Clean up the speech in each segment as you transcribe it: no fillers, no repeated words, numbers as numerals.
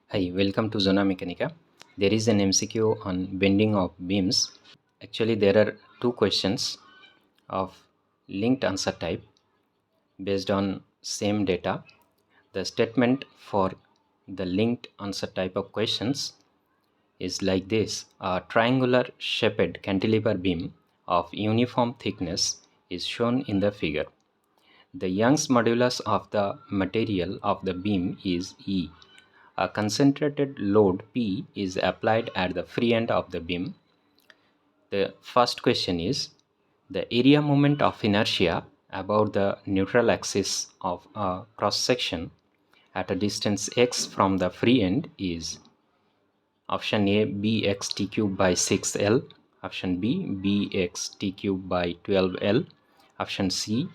Hi, welcome to Zona Mechanica. There is an MCQ on bending of beams. Actually, there are two questions of linked answer type based on same data. The statement for the linked answer type of questions is like this. A triangular shaped cantilever beam of uniform thickness is shown in the figure. The Young's modulus of the material of the beam is E. A concentrated load P is applied at the free end of the beam. The first question is the area moment of inertia about the neutral axis of a cross section at a distance x from the free end is option A bx t cube by 6L, option B bx t cube by 12L, option C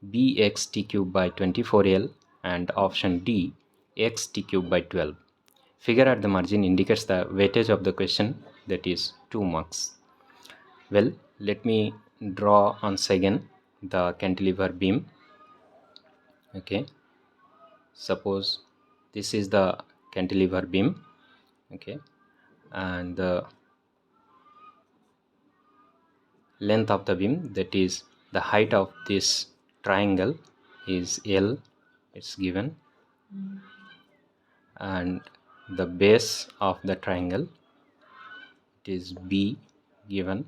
bx t cube by 24L, and option D x t cube by 12. Figure at the margin indicates the weightage of the question, that is 2 marks. Well, let me draw once again the cantilever beam. Okay, suppose this is the cantilever beam. Okay, and the length of the beam, that is the height of this triangle, is L, it's given, and the base of the triangle, it is B, given.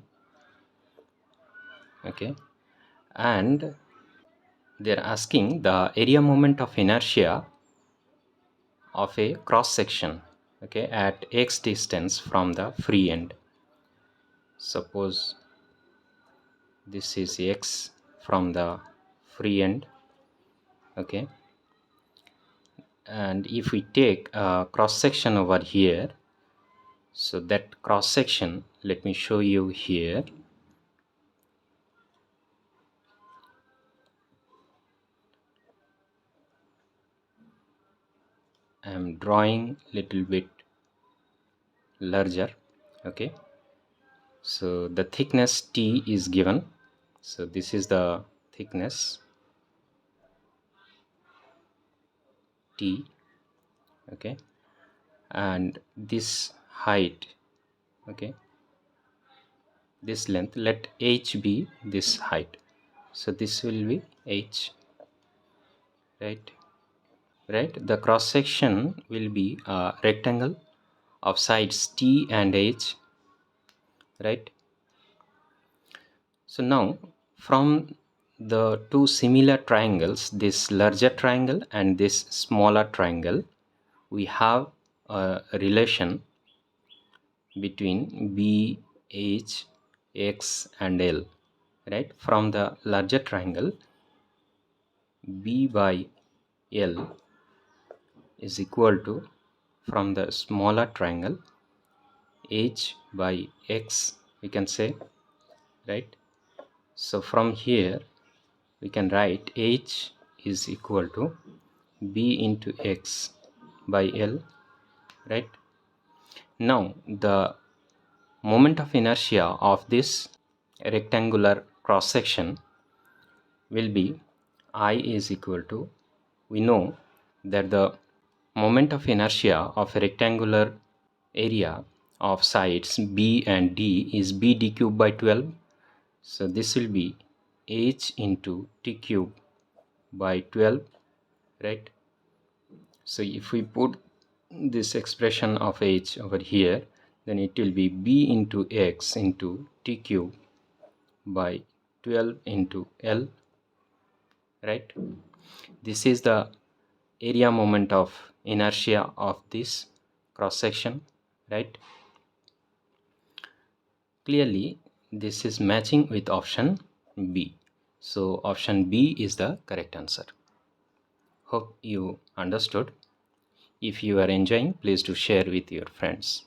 Okay, and they're asking the area moment of inertia of a cross section, okay, at x distance from the free end. Suppose this is x from the free end. Okay, and if we take a cross section over here, so that cross section, let me show you here. I am drawing little bit larger. Okay, so the thickness T is given, so this is the thickness T. Okay, and this height, okay, this length, let h be this height, so this will be h, right? The cross section will be a rectangle of sides t and h, right? So now from the two similar triangles, this larger triangle and this smaller triangle, we have a relation between B, H, X and L, right? From the larger triangle, B by L is equal to, from the smaller triangle, H by X, we can say, right? So from here we can write H is equal to B into X by L, right? Now the moment of inertia of this rectangular cross section will be I is equal to, we know that the moment of inertia of a rectangular area of sides B and D is B d cube by 12, so this will be H into T cube by 12, right? So if we put this expression of H over here, then it will be B into X into T cube by 12 into L, right? This is the area moment of inertia of this cross section, right? Clearly this is matching with option B, so option B is the correct answer. Hope you understood. If you are enjoying, please do share with your friends.